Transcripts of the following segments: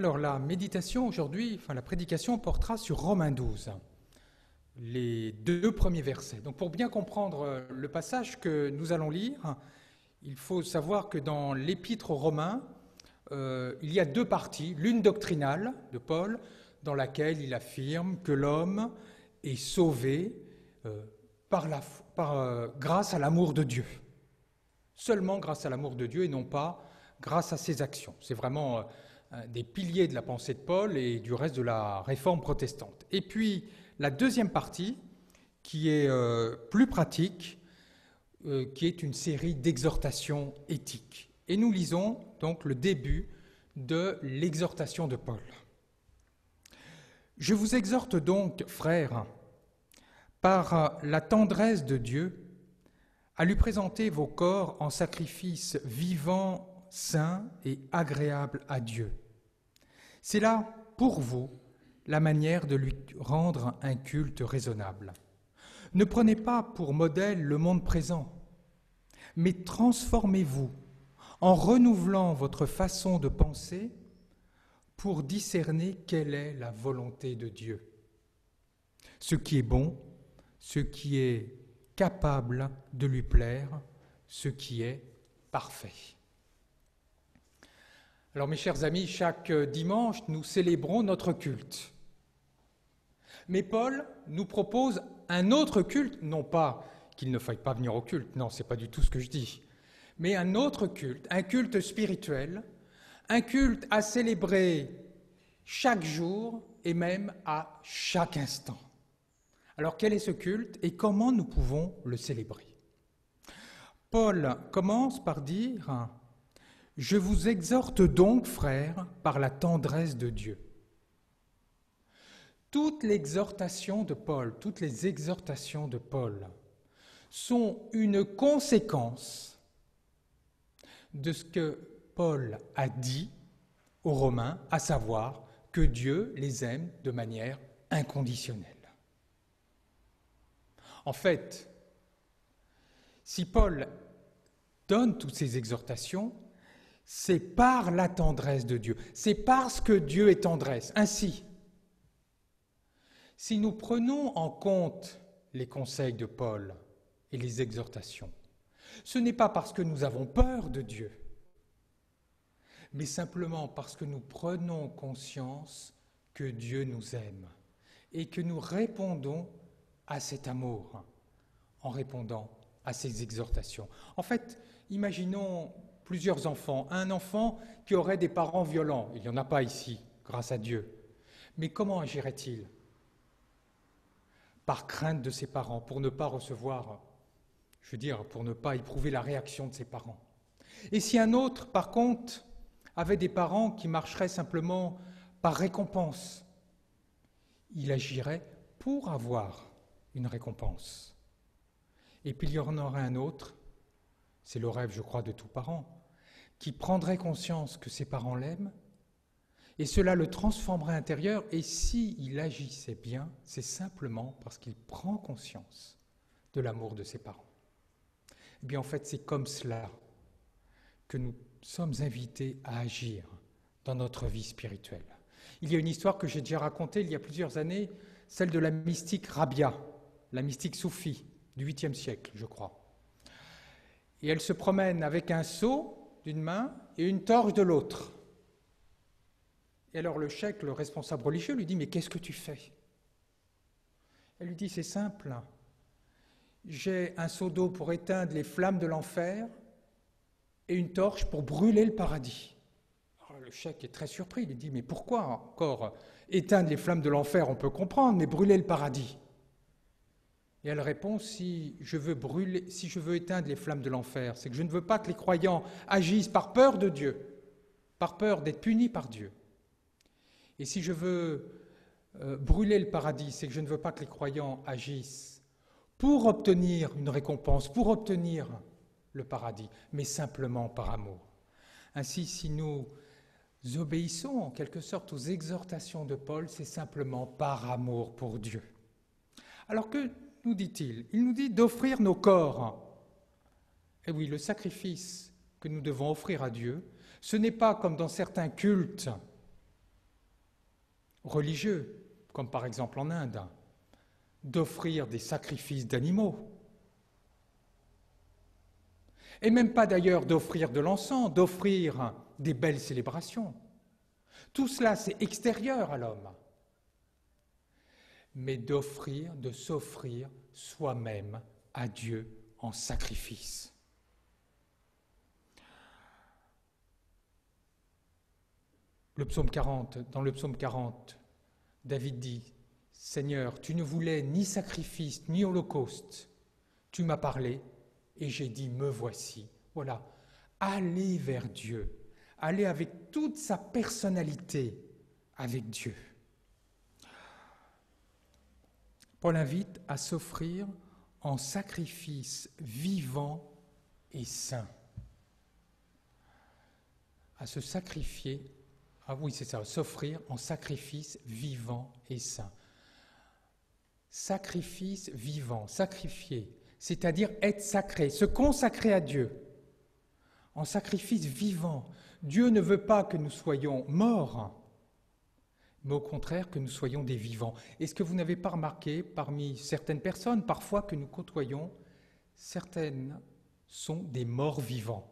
Alors la méditation aujourd'hui, la prédication portera sur Romains 12, les 2 premiers versets. Donc pour bien comprendre le passage que nous allons lire, il faut savoir que dans l'épître aux Romains, il y a 2 parties, l'une doctrinale de Paul, dans laquelle il affirme que l'homme est sauvé grâce à l'amour de Dieu. Seulement grâce à l'amour de Dieu et non pas grâce à ses actions. C'est vraiment des piliers de la pensée de Paul et du reste de la réforme protestante. Et puis la deuxième partie, qui est plus pratique, qui est une série d'exhortations éthiques. Et nous lisons donc le début de l'exhortation de Paul. Je vous exhorte donc, frères, par la tendresse de Dieu, à lui présenter vos corps en sacrifice vivant, saint et agréable à Dieu. C'est là, pour vous, la manière de lui rendre un culte raisonnable. Ne prenez pas pour modèle le monde présent, mais transformez-vous en renouvelant votre façon de penser pour discerner quelle est la volonté de Dieu. Ce qui est bon, ce qui est capable de lui plaire, ce qui est parfait. Alors mes chers amis, chaque dimanche, nous célébrons notre culte. Mais Paul nous propose un autre culte, non pas qu'il ne faille pas venir au culte, non, c'est pas du tout ce que je dis, mais un autre culte, un culte spirituel, un culte à célébrer chaque jour et même à chaque instant. Alors quel est ce culte et comment nous pouvons le célébrer? Paul commence par dire « Je vous exhorte donc, frères, par la tendresse de Dieu ». Toutes les exhortations de Paul sont une conséquence de ce que Paul a dit aux Romains, à savoir que Dieu les aime de manière inconditionnelle. En fait, si Paul donne toutes ces exhortations, c'est par la tendresse de Dieu, c'est parce que Dieu est tendresse. Ainsi, si nous prenons en compte les conseils de Paul et les exhortations, ce n'est pas parce que nous avons peur de Dieu, mais simplement parce que nous prenons conscience que Dieu nous aime et que nous répondons à cet amour en répondant à ces exhortations. En fait, imaginons plusieurs enfants. Un enfant qui aurait des parents violents, il n'y en a pas ici, grâce à Dieu. Mais comment agirait-il? Par crainte de ses parents, pour ne pas recevoir, pour ne pas éprouver la réaction de ses parents. Et si un autre, par contre, avait des parents qui marcheraient simplement par récompense, il agirait pour avoir une récompense. Et puis il y en aurait un autre, c'est le rêve, je crois, de tout parent, qui prendrait conscience que ses parents l'aiment, et cela le transformerait intérieur, et s'il agissait bien, c'est simplement parce qu'il prend conscience de l'amour de ses parents. Eh bien, en fait, c'est comme cela que nous sommes invités à agir dans notre vie spirituelle. Il y a une histoire que j'ai déjà racontée il y a plusieurs années, celle de la mystique Rabia, la mystique soufie du 8e siècle, je crois. Et elle se promène avec un seau d'une main et une torche de l'autre. Et alors le cheikh, le responsable religieux, lui dit « Mais qu'est-ce que tu fais ?» Elle lui dit « C'est simple, j'ai un seau d'eau pour éteindre les flammes de l'enfer et une torche pour brûler le paradis. » Alors le cheikh est très surpris, il lui dit « Mais pourquoi encore éteindre les flammes de l'enfer, on peut comprendre, mais brûler le paradis ?» Et elle répond, si je veux éteindre les flammes de l'enfer, c'est que je ne veux pas que les croyants agissent par peur de Dieu, par peur d'être punis par Dieu. Et si je veux brûler le paradis, c'est que je ne veux pas que les croyants agissent pour obtenir une récompense, pour obtenir le paradis, mais simplement par amour. Ainsi, si nous obéissons en quelque sorte aux exhortations de Paul, c'est simplement par amour pour Dieu. Alors que nous dit-il? Il nous dit d'offrir nos corps. Et oui, le sacrifice que nous devons offrir à Dieu, ce n'est pas comme dans certains cultes religieux, comme par exemple en Inde, d'offrir des sacrifices d'animaux. Et même pas d'ailleurs d'offrir de l'encens, d'offrir des belles célébrations. Tout cela, c'est extérieur à l'homme. Mais d'offrir, de s'offrir soi-même à Dieu en sacrifice. Dans le psaume 40, David dit « Seigneur, tu ne voulais ni sacrifice, ni holocauste. Tu m'as parlé et j'ai dit « Me voici ». Voilà, allez vers Dieu, allez avec toute sa personnalité avec Dieu. Paul invite à s'offrir en sacrifice vivant et saint. À se sacrifier, s'offrir en sacrifice vivant et saint. Sacrifice vivant, sacrifier, c'est-à-dire être sacré, se consacrer à Dieu. En sacrifice vivant, Dieu ne veut pas que nous soyons morts, mais au contraire que nous soyons des vivants. Est-ce que vous n'avez pas remarqué, parmi certaines personnes, parfois que nous côtoyons, certaines sont des morts vivants.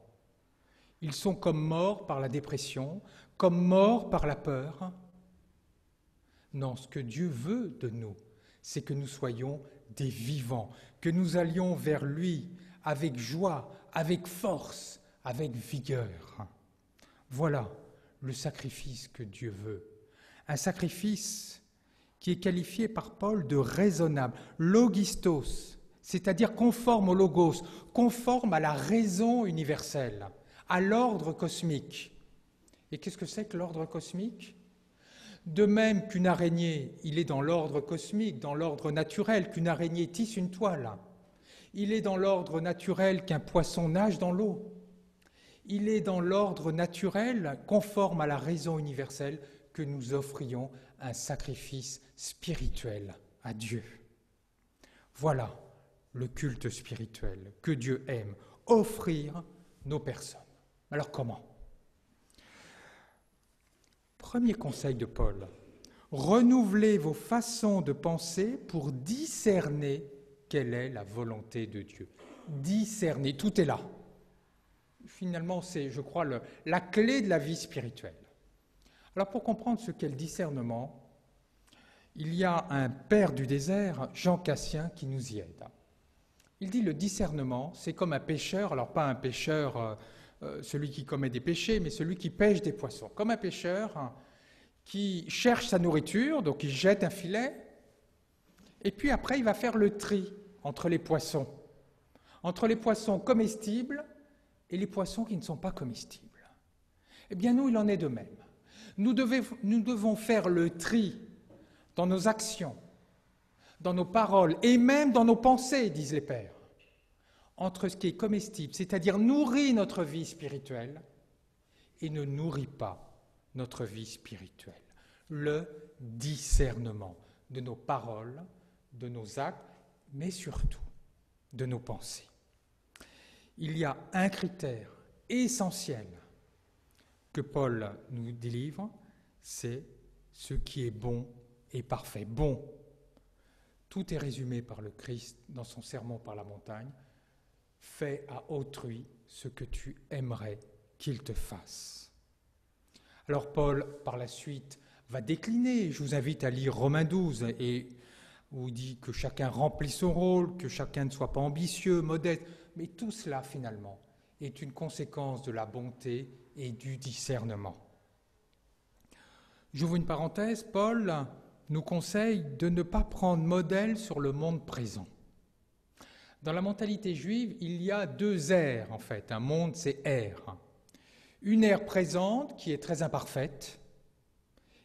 Ils sont comme morts par la dépression, comme morts par la peur. Non, ce que Dieu veut de nous, c'est que nous soyons des vivants, que nous allions vers lui avec joie, avec force, avec vigueur. Voilà le sacrifice que Dieu veut. Un sacrifice qui est qualifié par Paul de raisonnable, logistos, c'est-à-dire conforme au logos, conforme à la raison universelle, à l'ordre cosmique. Et qu'est-ce que c'est que l'ordre cosmique ? De même qu'une araignée, il est dans l'ordre cosmique, dans l'ordre naturel, qu'une araignée tisse une toile. Il est dans l'ordre naturel qu'un poisson nage dans l'eau. Il est dans l'ordre naturel, conforme à la raison universelle, que nous offrions un sacrifice spirituel à Dieu. Voilà le culte spirituel que Dieu aime, offrir nos personnes. Alors comment ? Premier conseil de Paul, renouvelez vos façons de penser pour discerner quelle est la volonté de Dieu. Discerner, tout est là. Finalement, c'est, je crois, la clé de la vie spirituelle. Alors, pour comprendre ce qu'est le discernement, il y a un père du désert, Jean Cassien, qui nous y aide. Il dit le discernement, c'est comme un pêcheur, alors pas un pêcheur, celui qui commet des péchés, mais celui qui pêche des poissons. Comme un pêcheur qui cherche sa nourriture, donc il jette un filet, et puis après il va faire le tri entre les poissons comestibles et les poissons qui ne sont pas comestibles. Eh bien nous, il en est de même. Nous devons faire le tri dans nos actions, dans nos paroles et même dans nos pensées, disent les pères, entre ce qui est comestible, c'est-à-dire nourrit notre vie spirituelle, et ne nourrit pas notre vie spirituelle. Le discernement de nos paroles, de nos actes, mais surtout de nos pensées. Il y a un critère essentiel que Paul nous délivre, c'est ce qui est bon et parfait. Bon, tout est résumé par le Christ dans son sermon par la montagne. Fais à autrui ce que tu aimerais qu'il te fasse. Alors Paul, par la suite, va décliner. Je vous invite à lire Romains 12, où il dit que chacun remplit son rôle, que chacun ne soit pas ambitieux, modeste. Mais tout cela, finalement, est une conséquence de la bonté et du discernement. J'ouvre une parenthèse, Paul nous conseille de ne pas prendre modèle sur le monde présent. Dans la mentalité juive, il y a deux ères, en fait. Un monde, c'est ère. Une ère présente, qui est très imparfaite,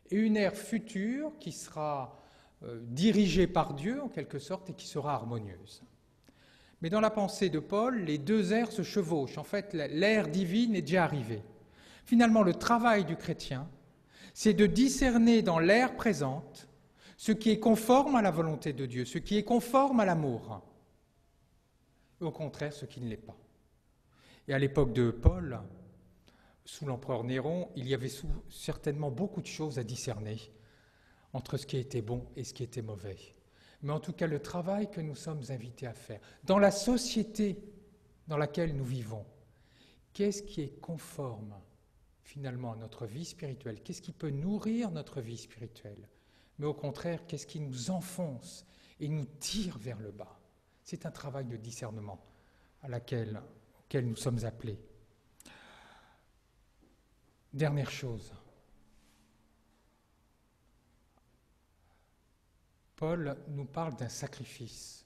et une ère future, qui sera dirigée par Dieu, en quelque sorte, et qui sera harmonieuse. Mais dans la pensée de Paul, les deux ères se chevauchent. En fait, l'ère divine est déjà arrivée. Finalement, le travail du chrétien, c'est de discerner dans l'ère présente ce qui est conforme à la volonté de Dieu, ce qui est conforme à l'amour, et au contraire, ce qui ne l'est pas. Et à l'époque de Paul, sous l'empereur Néron, il y avait certainement beaucoup de choses à discerner entre ce qui était bon et ce qui était mauvais. Mais en tout cas, le travail que nous sommes invités à faire, dans la société dans laquelle nous vivons, qu'est-ce qui est conforme finalement à notre vie spirituelle? Qu'est-ce qui peut nourrir notre vie spirituelle? Mais au contraire, qu'est-ce qui nous enfonce et nous tire vers le bas? C'est un travail de discernement auquel nous sommes appelés. Dernière chose. Paul nous parle d'un sacrifice.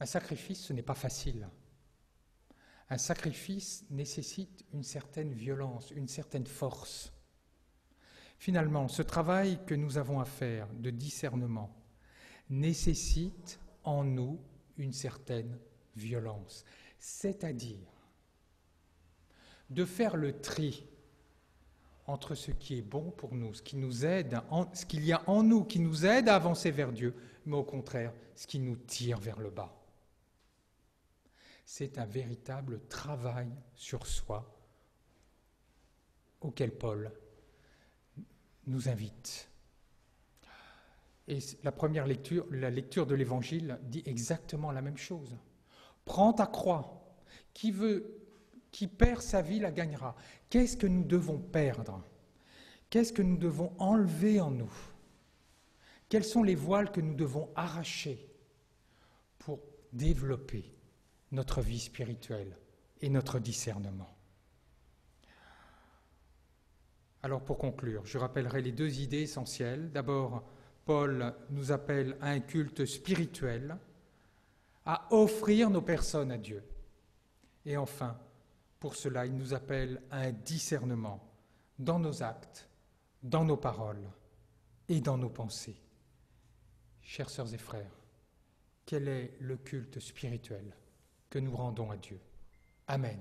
Un sacrifice, ce n'est pas facile. Un sacrifice nécessite une certaine violence, une certaine force. Finalement, ce travail que nous avons à faire de discernement nécessite en nous une certaine violence, c'est-à-dire de faire le tri entre ce qui est bon pour nous, ce qui nous aide, ce qu'il y a en nous qui nous aide à avancer vers Dieu, mais au contraire, ce qui nous tire vers le bas. C'est un véritable travail sur soi auquel Paul nous invite. Et la première lecture, la lecture de l'Évangile, dit exactement la même chose. Prends ta croix. Qui perd sa vie la gagnera. Qu'est-ce que nous devons perdre? Qu'est-ce que nous devons enlever en nous? Quels sont les voiles que nous devons arracher pour développer notre vie spirituelle et notre discernement? Alors pour conclure, je rappellerai les deux idées essentielles. D'abord, Paul nous appelle à un culte spirituel, à offrir nos personnes à Dieu. Et enfin, pour cela, il nous appelle à un discernement dans nos actes, dans nos paroles et dans nos pensées. Chères sœurs et frères, quel est le culte spirituel que nous rendons à Dieu? Amen.